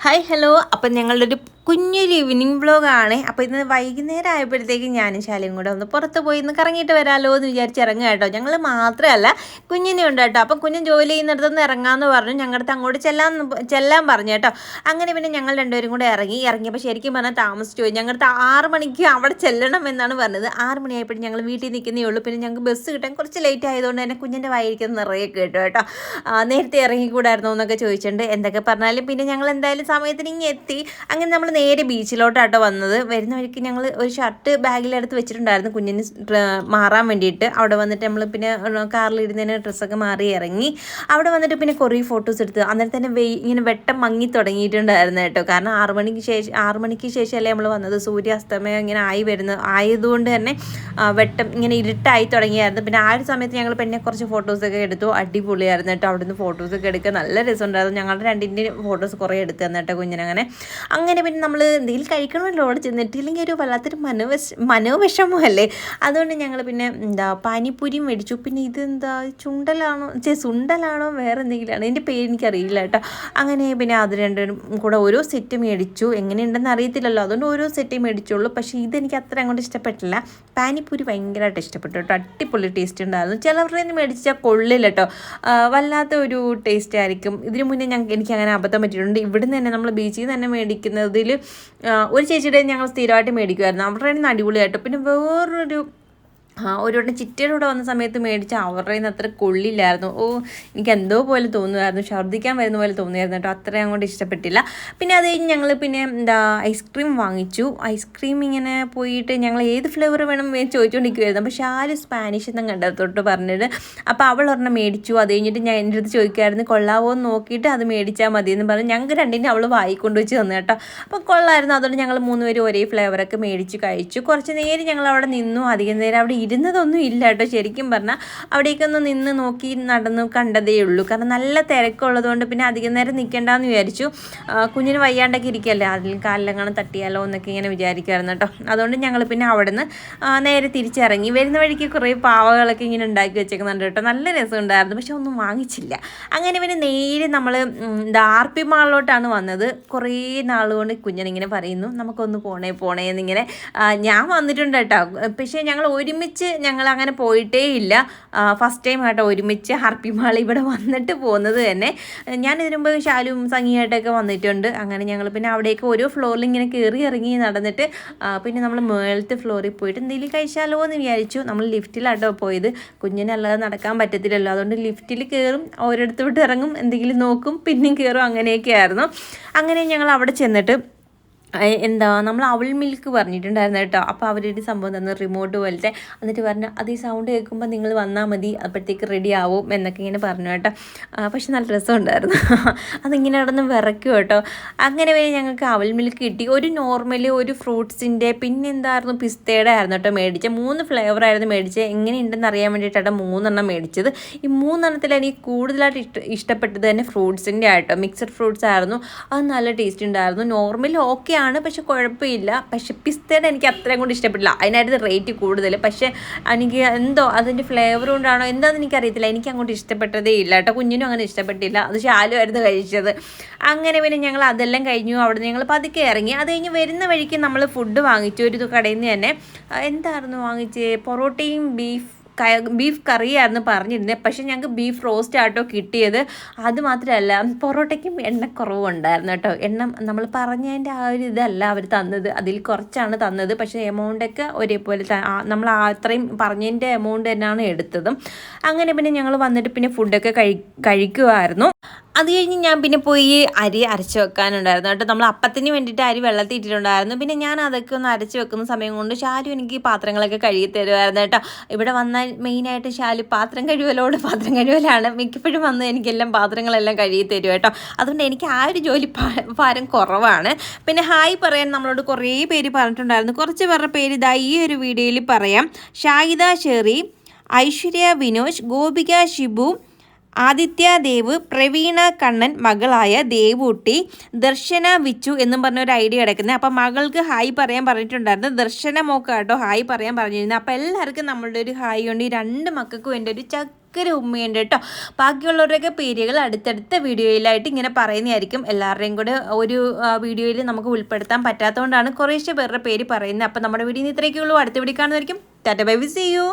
Hi hello. അപ്പം ഞങ്ങളുടെ ഒരു കുഞ്ഞൊരു ഈവനിങ് വ്ളോഗാണ്. അപ്പോൾ ഇന്ന് വൈകുന്നേരം ആയപ്പോഴത്തേക്കും ഞാനും ശാലയും കൂടെ ഒന്ന് പുറത്ത് പോയി ഒന്ന് കറങ്ങിയിട്ട് വരാമല്ലോ എന്ന് വിചാരിച്ച് ഇറങ്ങുക കേട്ടോ. ഞങ്ങൾ മാത്രമല്ല കുഞ്ഞിനെ ഉണ്ട് കേട്ടോ. അപ്പം കുഞ്ഞൻ ജോലി ചെയ്യുന്നിടത്തുനിന്ന് ഇറങ്ങാമെന്ന് പറഞ്ഞു. ഞങ്ങളുടെ അങ്ങോട്ട് ചെല്ലാൻ പറഞ്ഞു കേട്ടോ. അങ്ങനെ പിന്നെ ഞങ്ങൾ രണ്ടുപേരും കൂടെ ഇറങ്ങിയപ്പോൾ ശരിക്കും പറഞ്ഞാൽ താമസിച്ചു പോയി. ഞങ്ങളുടെ 6 മണിക്ക് അവിടെ ചെല്ലണം എന്നാണ് പറഞ്ഞത്. 6 മണിയായപ്പോഴും ഞങ്ങൾ വീട്ടിൽ നിൽക്കുന്നേ ഉള്ളൂ. പിന്നെ ഞങ്ങൾക്ക് ബസ് കിട്ടാൻ കുറച്ച് ലേറ്റ് ആയതുകൊണ്ട് തന്നെ കുഞ്ഞിൻ്റെ വായിരിക്കുന്ന നിറയെ കേട്ടോ കേട്ടോ. നേരത്തെ ഇറങ്ങിക്കൂടായിരുന്നോ എന്നൊക്കെ ചോദിച്ചിട്ടുണ്ട്. എന്തൊക്കെ പറഞ്ഞാലും പിന്നെ ഞങ്ങൾ എന്തായാലും സമയത്തിന് ഇങ്ങനെ എത്തി. അങ്ങനെ നമ്മൾ നേരെ ബീച്ചിലോട്ടാട്ടോ വന്നത്. വരുന്ന വഴിക്ക് ഞങ്ങൾ ഒരു ഷർട്ട് ബാഗിലെടുത്ത് വെച്ചിട്ടുണ്ടായിരുന്നു കുഞ്ഞിന് മാറാൻ വേണ്ടിയിട്ട്. അവിടെ വന്നിട്ട് നമ്മൾ പിന്നെ കാറിലിരുന്നതിന് ഡ്രസ്സൊക്കെ മാറി ഇറങ്ങി. അവിടെ വന്നിട്ട് പിന്നെ കുറേ ഫോട്ടോസ് എടുത്ത്. അന്നേരം തന്നെ ഇങ്ങനെ വെട്ടം മങ്ങി തുടങ്ങിയിട്ടുണ്ടായിരുന്നു കേട്ടോ. കാരണം 6 മണിക്ക് ശേഷമല്ലേ നമ്മൾ വന്നത്. സൂര്യാസ്തമയം ഇങ്ങനെ ആയതുകൊണ്ട് തന്നെ വെട്ടം ഇങ്ങനെ ഇരുട്ടായി തുടങ്ങിയായിരുന്നു. പിന്നെ ആ ഒരു സമയത്ത് ഞങ്ങൾ പിന്നെ കുറച്ച് ഫോട്ടോസൊക്കെ എടുത്തു. അടിപൊളിയായിരുന്നു കേട്ടോ. അവിടുന്ന് ഫോട്ടോസൊക്കെ എടുക്കാൻ നല്ല രസമുണ്ടായിരുന്നു. ഞങ്ങളുടെ രണ്ടിൻ്റെ ഫോട്ടോസ് കുറേ എടുത്തു തന്നിട്ട് കുഞ്ഞിനങ്ങനെ. അങ്ങനെ പിന്നെ നമ്മൾ എന്തെങ്കിലും കഴിക്കണമല്ലോ അവിടെ ചെന്നിട്ടില്ലെങ്കിൽ ഒരു വല്ലാത്തൊരു മനോവിഷമല്ലേ. അതുകൊണ്ട് ഞങ്ങൾ പിന്നെ പാനിപ്പൂരി മേടിച്ചു. പിന്നെ ഇതെന്താ സുണ്ടലാണോ വേറെ എന്തെങ്കിലുമാണ്, എൻ്റെ പേര് എനിക്കറിയില്ല കേട്ടോ. അങ്ങനെ പിന്നെ അത് രണ്ടും കൂടെ ഓരോ സെറ്റ് മേടിച്ചു. എങ്ങനെയുണ്ടെന്ന് അറിയത്തില്ലല്ലോ, അതുകൊണ്ട് ഓരോ സെറ്റ് മേടിച്ചുള്ളൂ. പക്ഷേ ഇതെനിക്ക് അത്ര അങ്ങോട്ട് ഇഷ്ടപ്പെട്ടില്ല. പാനിപ്പൂരി ഭയങ്കരമായിട്ട് ഇഷ്ടപ്പെട്ടു കേട്ടോ. അടിപൊളി ടേസ്റ്റ് ഉണ്ടായിരുന്നു. ചിലവരുടെ നിന്ന് മേടിച്ചാൽ കൊള്ളില്ല കേട്ടോ, വല്ലാത്ത ഒരു ടേസ്റ്റ് ആയിരിക്കും. ഇതിനു മുന്നേ എനിക്ക് അങ്ങനെ അബദ്ധം പറ്റിയിട്ടുണ്ട്. ഇവിടുന്ന് തന്നെ നമ്മൾ ബീച്ചിൽ നിന്ന് തന്നെ മേടിക്കുന്നതിൽ ഒരു ചേച്ചിയുടെ ഞങ്ങൾ സ്ഥിരമായിട്ട് മേടിക്കുമായിരുന്നു. അവരുടെ നിന്ന് അടിപൊളിയായിട്ട്. പിന്നെ വേറൊരു ഒരു വട്ടം ചിറ്റയുടെ കൂടെ വന്ന സമയത്ത് മേടിച്ച അവരുടെ നിന്ന് അത്ര കൊള്ളില്ലായിരുന്നു. എനിക്ക് എന്തോ പോലെ തോന്നുമായിരുന്നു, ഛർദ്ദിക്കാൻ വരുന്ന പോലെ തോന്നിയായിരുന്നു കേട്ടോ. അത്രയും അങ്ങോട്ട് ഇഷ്ടപ്പെട്ടില്ല. പിന്നെ അത് കഴിഞ്ഞ് ഞങ്ങൾ പിന്നെ ഐസ്ക്രീം വാങ്ങിച്ചു. ഐസ്ക്രീം ഇങ്ങനെ പോയിട്ട് ഞങ്ങൾ ഏത് ഫ്ലേവർ വേണം ചോദിച്ചുകൊണ്ടിരിക്കുമായിരുന്നു. അപ്പോൾ ഷാല് സ്പാനിഷ് എന്നും കണ്ടെടുത്തോട്ട് പറഞ്ഞിട്ട് അപ്പോൾ അവൾ ഒരെണ്ണം മേടിച്ചു. അത് കഴിഞ്ഞിട്ട് ഞാൻ എൻ്റെ അടുത്ത് ചോദിക്കുമായിരുന്നു കൊള്ളാവോ എന്ന് നോക്കിയിട്ട് അത് മേടിച്ചാൽ മതി എന്ന് പറഞ്ഞ് ഞങ്ങൾക്ക് രണ്ടിനും അവൾ വായിക്കൊണ്ട് വെച്ച് തന്നു കേട്ടോ. അപ്പോൾ കൊള്ളായിരുന്നു. അതുകൊണ്ട് ഞങ്ങൾ 3 പേരും ഒരേ ഫ്ലേവറൊക്കെ മേടിച്ച് കഴിച്ചു. കുറച്ച് നേരം ഞങ്ങൾ അവിടെ നിന്നു. അധികം നേരം അവിടെ ഇരുന്നതൊന്നും ഇല്ല കേട്ടോ. ശരിക്കും പറഞ്ഞാൽ അവിടേക്കൊന്ന് നിന്ന് നോക്കി നടന്നു കണ്ടതേ ഉള്ളൂ. കാരണം നല്ല തിരക്കുള്ളതുകൊണ്ട് പിന്നെ അധികം നേരം നിൽക്കേണ്ടെന്ന് വിചാരിച്ചു. കുഞ്ഞിന് വയ്യാണ്ടൊക്കെ ഇരിക്കുകയല്ലേ, അതിൽ കാലിലെങ്ങാനും തട്ടിയാലോ എന്നൊക്കെ ഇങ്ങനെ വിചാരിക്കുമായിരുന്നു കേട്ടോ. അതുകൊണ്ട് ഞങ്ങൾ പിന്നെ അവിടെ നിന്ന് നേരെ തിരിച്ചിറങ്ങി. വരുന്ന വഴിക്ക് കുറേ പാവകളൊക്കെ ഇങ്ങനെ ഉണ്ടാക്കി വെച്ചേക്കുന്നുണ്ട് കേട്ടോ. നല്ല രസമുണ്ടായിരുന്നു. പക്ഷെ ഒന്നും വാങ്ങിച്ചില്ല. അങ്ങനെ പിന്നെ നേരെ നമ്മൾ ആർപി മാളിലോട്ടാണ് വന്നത്. കുറേ നാളുകൊണ്ട് കുഞ്ഞനിങ്ങനെ പറയുന്നു നമുക്കൊന്ന് പോണേ എന്നിങ്ങനെ. ഞാൻ വന്നിട്ടുണ്ട് കേട്ടോ. പക്ഷേ ഞങ്ങൾ ഒരുമിച്ച് അങ്ങനെ പോയിട്ടേ ഇല്ല. ഫസ്റ്റ് ടൈം കേട്ടോ ഒരുമിച്ച് ആർപി മാൾ ഇവിടെ വന്നിട്ട് പോകുന്നത് തന്നെ. ഞാൻ ഇതിനു മുമ്പ് ശാലും സംഗീതമായിട്ടൊക്കെ വന്നിട്ടുണ്ട്. അങ്ങനെ ഞങ്ങൾ പിന്നെ അവിടേക്ക് ഓരോ ഫ്ലോറിൽ ഇങ്ങനെ കയറി ഇറങ്ങി നടന്നിട്ട് പിന്നെ നമ്മൾ മേളത്തെ ഫ്ലോറിൽ പോയിട്ട് എന്തെങ്കിലും കഴിച്ചാലോ എന്ന് വിചാരിച്ചു. നമ്മൾ ലിഫ്റ്റിലാട്ടോ പോയത്. കുഞ്ഞിനല്ലാതെ നടക്കാൻ പറ്റത്തില്ലല്ലോ, അതുകൊണ്ട് ലിഫ്റ്റിൽ കയറും, ഓരോരുത്തോട്ട് ഇറങ്ങും, എന്തെങ്കിലും നോക്കും, പിന്നെയും കയറും, അങ്ങനെയൊക്കെ ആയിരുന്നു. അങ്ങനെ ഞങ്ങൾ അവിടെ ചെന്നിട്ട് നമ്മൾ അവൾ മിൽക്ക് പറഞ്ഞിട്ടുണ്ടായിരുന്നു കേട്ടോ. അപ്പോൾ അവരൊരു സംഭവം തന്നു, റിമോട്ട് പോലത്തെ. എന്നിട്ട് പറഞ്ഞു അത് ഈ സൗണ്ട് കേൾക്കുമ്പോൾ നിങ്ങൾ വന്നാൽ മതി, അപ്പോഴത്തേക്ക് റെഡി ആവും എന്നൊക്കെ ഇങ്ങനെ പറഞ്ഞു കേട്ടോ. പക്ഷെ നല്ല രസമുണ്ടായിരുന്നു. അതിങ്ങനെ നടന്ന് വിറയ്ക്കും കേട്ടോ. അങ്ങനെ വരെ ഞങ്ങൾക്ക് അവൾ മിൽക്ക് കിട്ടി. ഒരു നോർമലി ഒരു ഫ്രൂട്ട്സിൻ്റെ പിന്നെ എന്തായിരുന്നു പിസ്തയുടെ ആയിരുന്നു കേട്ടോ മേടിച്ചത്. 3 ഫ്ലേവറായിരുന്നു മേടിച്ചത്. എങ്ങനെയുണ്ടെന്ന് അറിയാൻ വേണ്ടിയിട്ടാണ് 3 മേടിച്ചത്. ഈ 3 എനിക്ക് കൂടുതലായിട്ട് ഇഷ്ടപ്പെട്ടത് തന്നെ ഫ്രൂട്ട്സിൻ്റെ ആയിട്ടോ. മിക്സഡ് ഫ്രൂട്ട്സ് ആയിരുന്നു. അത് നല്ല ടേസ്റ്റ് ഉണ്ടായിരുന്നു. നോർമലി ഓക്കെ ആണ്, പക്ഷെ കുഴപ്പമില്ല. പക്ഷെ പിസ്തയുടെ എനിക്ക് അത്രയും കൊണ്ട് ഇഷ്ടപ്പെട്ടില്ല. അതിനായിരുന്നു റേറ്റ് കൂടുതൽ. പക്ഷേ എനിക്ക് എന്തോ അതിൻ്റെ ഫ്ലേവർ കൊണ്ടാണോ എന്താണെന്ന് എനിക്കറിയത്തില്ല, എനിക്ക് അങ്ങോട്ട് ഇഷ്ടപ്പെട്ടതേ ഇല്ല കേട്ടോ. കുഞ്ഞിനും അങ്ങനെ ഇഷ്ടപ്പെട്ടില്ല. അത് ശാലുമായിരുന്നു കഴിച്ചത്. അങ്ങനെ പിന്നെ ഞങ്ങൾ അതെല്ലാം കഴിഞ്ഞു. അവിടെ നിന്ന് ഞങ്ങൾ പതുക്കെ ഇറങ്ങി. അത് കഴിഞ്ഞ് വരുന്ന വഴിക്ക് നമ്മൾ ഫുഡ് വാങ്ങിച്ചു. ഒരു കടയിൽ നിന്ന് തന്നെ എന്തായിരുന്നു വാങ്ങിച്ചത്, പൊറോട്ടയും ബീഫ് കറിയായിരുന്നു പറഞ്ഞിരുന്നത്. പക്ഷേ ഞങ്ങൾക്ക് ബീഫ് റോസ്റ്റ് ആട്ടോ കിട്ടിയത്. അതുമാത്രമല്ല പൊറോട്ടയ്ക്കും എണ്ണക്കുറവും ഉണ്ടായിരുന്നു കേട്ടോ. എണ്ണ നമ്മൾ പറഞ്ഞതിൻ്റെ ആ ഒരു ഇതല്ല അവർ തന്നത്, അതിൽ കുറച്ചാണ് തന്നത്. പക്ഷേ എമൗണ്ടൊക്കെ ഒരേപോലെ നമ്മൾ അത്രയും പറഞ്ഞതിൻ്റെ എമൗണ്ട് തന്നെയാണ് എടുത്തതും. അങ്ങനെ പിന്നെ ഞങ്ങൾ വന്നിട്ട് പിന്നെ ഫുഡൊക്കെ കഴിക്കുമായിരുന്നു. അത് കഴിഞ്ഞ് ഞാൻ പിന്നെ പോയി അരി അരച്ച് വെക്കാനുണ്ടായിരുന്നു കേട്ടോ. നമ്മൾ അപ്പത്തിന് വേണ്ടിയിട്ട് അരി വെള്ളത്തിൽ ഇട്ടിട്ടുണ്ടായിരുന്നു. പിന്നെ ഞാൻ അതൊക്കെ ഒന്ന് അരച്ച് വെക്കുന്ന സമയം കൊണ്ട് ശാലു എനിക്ക് പാത്രങ്ങളൊക്കെ കഴുകി തരുമായിരുന്നു കേട്ടോ. ഇവിടെ വന്നാൽ മെയിനായിട്ട് ശാലു പാത്രം കഴിവലാണ്. മിക്കപ്പോഴും വന്ന് എനിക്കെല്ലാം പാത്രങ്ങളെല്ലാം കഴുകി തരും കേട്ടോ. അതുകൊണ്ട് എനിക്ക് ആ ഒരു ജോലി ഭാരം കുറവാണ്. പിന്നെ ഹായ് പറയാൻ നമ്മളോട് കുറേ പേര് പറഞ്ഞിട്ടുണ്ടായിരുന്നു. കുറച്ച് പേരുടെ പേര് ഇതാ ഈ ഒരു വീഡിയോയിൽ പറയാം. ഷാഹിദ ഷെറി, ഐശ്വര്യ വിനോജ്, ഗോപിക ഷിബു, ആദിത്യ ദേവ്, പ്രവീണ കണ്ണൻ, മകളായ ദേവൂട്ടി, ദർശന വിച്ചു എന്നും പറഞ്ഞൊരു ഐഡിയ കിടക്കുന്നത്. അപ്പം മകൾക്ക് ഹായ് പറയാൻ പറഞ്ഞിട്ടുണ്ടായിരുന്നു. ദർശന മോക്ക് കേട്ടോ ഹായ് പറയാൻ പറഞ്ഞിരുന്നു. അപ്പോൾ എല്ലാവർക്കും നമ്മളുടെ ഒരു ഹായ് കൊണ്ട് ഈ 2 മക്കൾക്കും എൻ്റെ ഒരു ഒരു ഉമ്മയുണ്ട് കേട്ടോ. ബാക്കിയുള്ളവരുടെയൊക്കെ പേരുകൾ അടുത്തടുത്ത വീഡിയോയിലായിട്ട് ഇങ്ങനെ പറയുന്നതായിരിക്കും. എല്ലാവരുടെയും കൂടെ ഒരു വീഡിയോയിൽ നമുക്ക് ഉൾപ്പെടുത്താൻ പറ്റാത്തതുകൊണ്ടാണ് കുറേശ്ശെ പേരുടെ പേര് പറയുന്നത്. അപ്പോൾ നമ്മുടെ വീഡിയോ ഇത്രയൊക്കെ ഉള്ളൂ. അടുത്ത വീഡിയോ കാണുന്നതായിരിക്കും. Tata bye bye, see U.